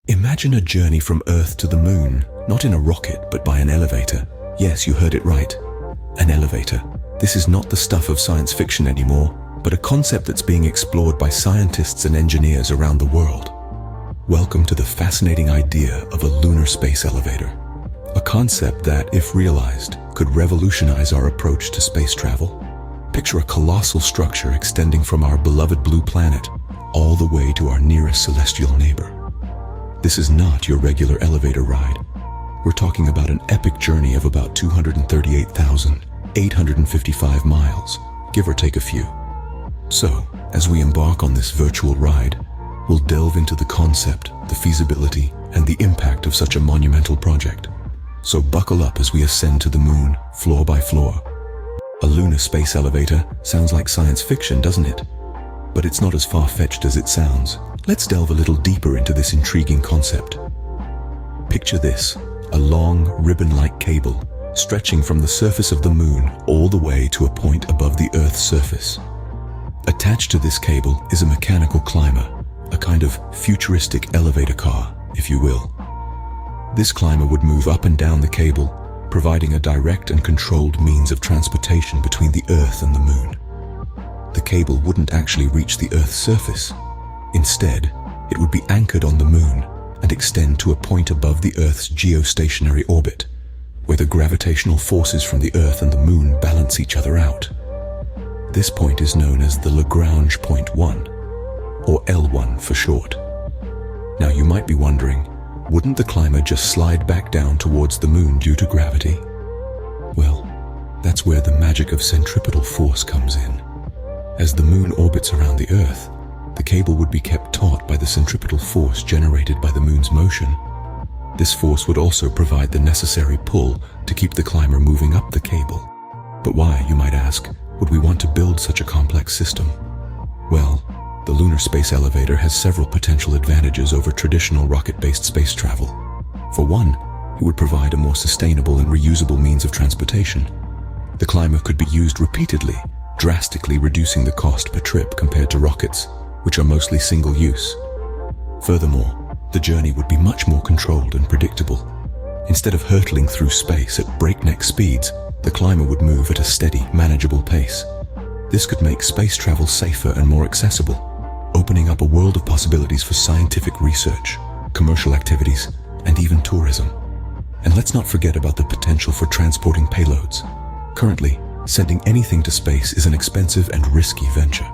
Imagine a journey from Earth to the Moon, not in a rocket, but by an elevator. Yes, you heard it right. An elevator. This is not the stuff of science fiction anymore, but a concept that's being explored by scientists and engineers around the world. Welcome to the fascinating idea of a lunar space elevator. A concept that, if realized, could revolutionize our approach to space travel. Picture a colossal structure extending from our beloved blue planet all the way to our nearest celestial neighbor. This is not your regular elevator ride. We're talking about an epic journey of about 238,855 miles, give or take a few. So, as we embark on this virtual ride, we'll delve into the concept, the feasibility, and the impact of such a monumental project. So buckle up as we ascend to the moon, floor by floor. A lunar space elevator sounds like science fiction, doesn't it? But it's not as far-fetched as it sounds. Let's delve a little deeper into this intriguing concept. Picture this, a long, ribbon-like cable stretching from the surface of the moon all the way to a point above the Earth's surface. Attached to this cable is a mechanical climber, a kind of futuristic elevator car, if you will. This climber would move up and down the cable, providing a direct and controlled means of transportation between the Earth and the moon. The cable wouldn't actually reach the Earth's surface. Instead, it would be anchored on the moon and extend to a point above the Earth's geostationary orbit, where the gravitational forces from the Earth and the moon balance each other out. This point is known as the Lagrange point 1, or L1 for short. Now you might be wondering, wouldn't the climber just slide back down towards the moon due to gravity? Well, that's where the magic of centripetal force comes in. As the moon orbits around the Earth, the cable would be kept taut by the centripetal force generated by the moon's motion. This force would also provide the necessary pull to keep the climber moving up the cable. But why, you might ask, would we want to build such a complex system? Well, the lunar space elevator has several potential advantages over traditional rocket-based space travel. For one, it would provide a more sustainable and reusable means of transportation. The climber could be used repeatedly, drastically reducing the cost per trip compared to rockets, which are mostly single-use. Furthermore, the journey would be much more controlled and predictable. Instead of hurtling through space at breakneck speeds, the climber would move at a steady, manageable pace. This could make space travel safer and more accessible, opening up a world of possibilities for scientific research, commercial activities, and even tourism. And let's not forget about the potential for transporting payloads. Currently, sending anything to space is an expensive and risky venture.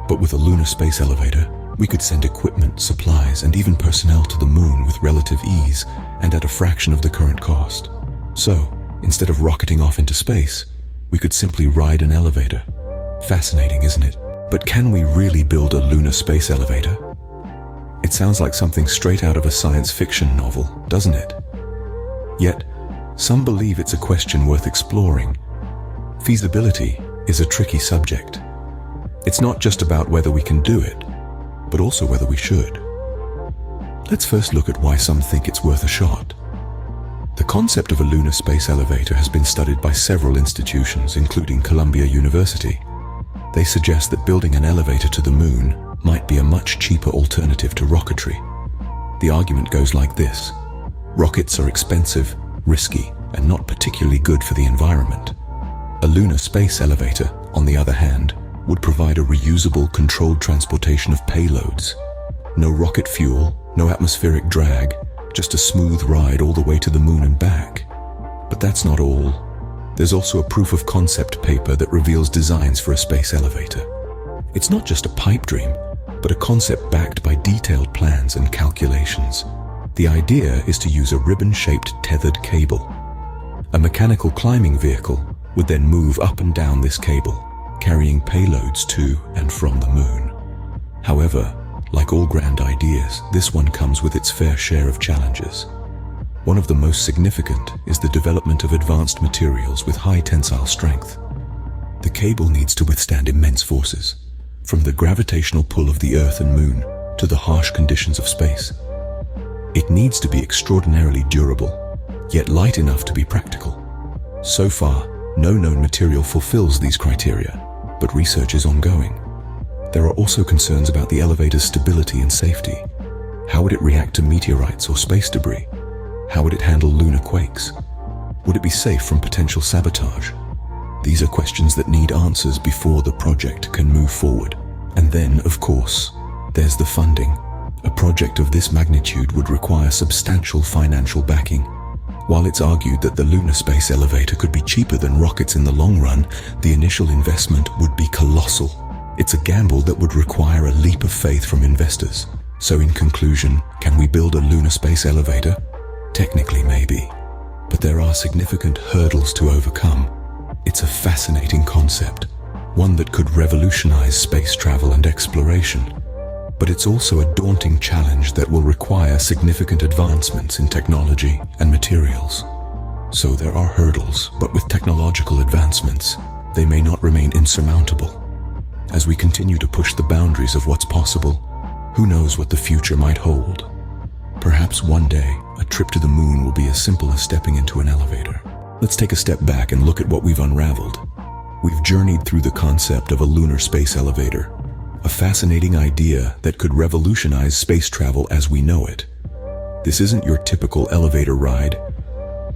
But with a lunar space elevator, we could send equipment, supplies, and even personnel to the moon with relative ease and at a fraction of the current cost. So, instead of rocketing off into space, we could simply ride an elevator. Fascinating, isn't it? But can we really build a lunar space elevator? It sounds like something straight out of a science fiction novel, doesn't it? Yet, some believe it's a question worth exploring. Feasibility is a tricky subject. It's not just about whether we can do it, but also whether we should. Let's first look at why some think it's worth a shot. The concept of a lunar space elevator has been studied by several institutions, including Columbia University. They suggest that building an elevator to the moon might be a much cheaper alternative to rocketry. The argument goes like this: rockets are expensive, risky, and not particularly good for the environment. A lunar space elevator, on the other hand, would provide a reusable, controlled transportation of payloads. No rocket fuel, no atmospheric drag, just a smooth ride all the way to the moon and back. But that's not all. There's also a proof of concept paper that reveals designs for a space elevator. It's not just a pipe dream, but a concept backed by detailed plans and calculations. The idea is to use a ribbon-shaped tethered cable. A mechanical climbing vehicle would then move up and down this cable, carrying payloads to and from the moon. However, like all grand ideas, this one comes with its fair share of challenges. One of the most significant is the development of advanced materials with high tensile strength. The cable needs to withstand immense forces, from the gravitational pull of the Earth and Moon to the harsh conditions of space. It needs to be extraordinarily durable, yet light enough to be practical. So far, no known material fulfills these criteria, but research is ongoing. There are also concerns about the elevator's stability and safety. How would it react to meteorites or space debris? How would it handle lunar quakes? Would it be safe from potential sabotage? These are questions that need answers before the project can move forward. And then, of course, there's the funding. A project of this magnitude would require substantial financial backing. While it's argued that the lunar space elevator could be cheaper than rockets in the long run, the initial investment would be colossal. It's a gamble that would require a leap of faith from investors. So in conclusion, can we build a lunar space elevator? Technically, maybe. But there are significant hurdles to overcome. It's a fascinating concept, one that could revolutionize space travel and exploration. But it's also a daunting challenge that will require significant advancements in technology and materials. So there are hurdles, but with technological advancements, they may not remain insurmountable. As we continue to push the boundaries of what's possible, who knows what the future might hold? Perhaps one day, a trip to the moon will be as simple as stepping into an elevator. Let's take a step back and look at what we've unraveled. We've journeyed through the concept of a lunar space elevator, a fascinating idea that could revolutionize space travel as we know it. This isn't your typical elevator ride,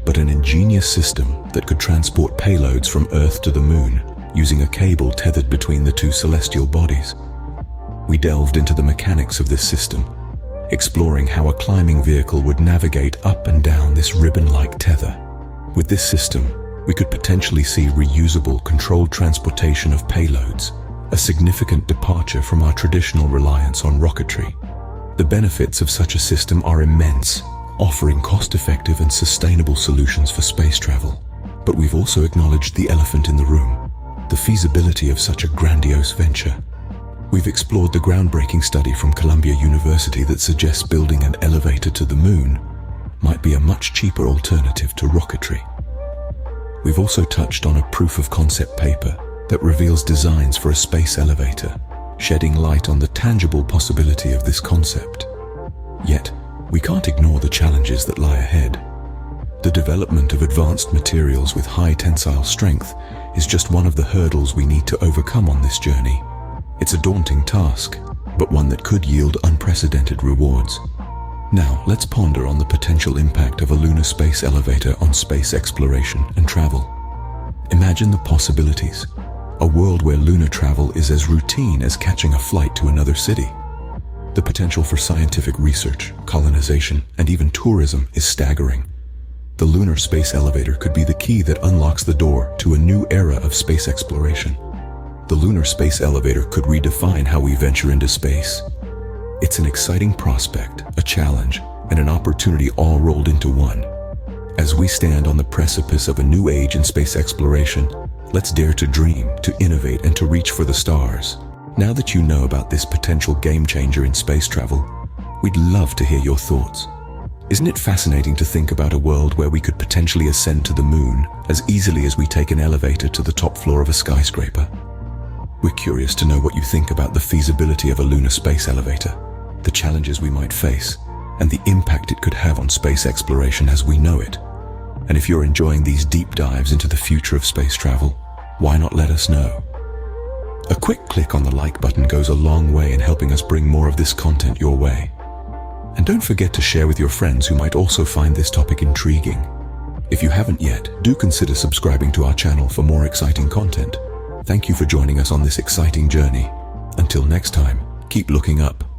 but an ingenious system that could transport payloads from Earth to the moon using a cable tethered between the two celestial bodies. We delved into the mechanics of this system, exploring how a climbing vehicle would navigate up and down this ribbon-like tether. With this system, we could potentially see reusable, controlled transportation of payloads, a significant departure from our traditional reliance on rocketry. The benefits of such a system are immense, offering cost-effective and sustainable solutions for space travel. But we've also acknowledged the elephant in the room, the feasibility of such a grandiose venture. We've explored the groundbreaking study from Columbia University that suggests building an elevator to the moon might be a much cheaper alternative to rocketry. We've also touched on a proof-of-concept paper that reveals designs for a space elevator, shedding light on the tangible possibility of this concept. Yet, we can't ignore the challenges that lie ahead. The development of advanced materials with high tensile strength is just one of the hurdles we need to overcome on this journey. It's a daunting task, but one that could yield unprecedented rewards. Now, let's ponder on the potential impact of a lunar space elevator on space exploration and travel. Imagine the possibilities. A world where lunar travel is as routine as catching a flight to another city. The potential for scientific research, colonization, and even tourism is staggering. The lunar space elevator could be the key that unlocks the door to a new era of space exploration. The lunar space elevator could redefine how we venture into space. It's an exciting prospect, a challenge, and an opportunity all rolled into one. As we stand on the precipice of a new age in space exploration, let's dare to dream, to innovate, and to reach for the stars. Now that you know about this potential game changer in space travel, we'd love to hear your thoughts. Isn't it fascinating to think about a world where we could potentially ascend to the moon as easily as we take an elevator to the top floor of a skyscraper? We're curious to know what you think about the feasibility of a lunar space elevator, the challenges we might face, and the impact it could have on space exploration as we know it. And if you're enjoying these deep dives into the future of space travel, why not let us know? A quick click on the like button goes a long way in helping us bring more of this content your way. And don't forget to share with your friends who might also find this topic intriguing. If you haven't yet, do consider subscribing to our channel for more exciting content. Thank you for joining us on this exciting journey. Until next time, keep looking up.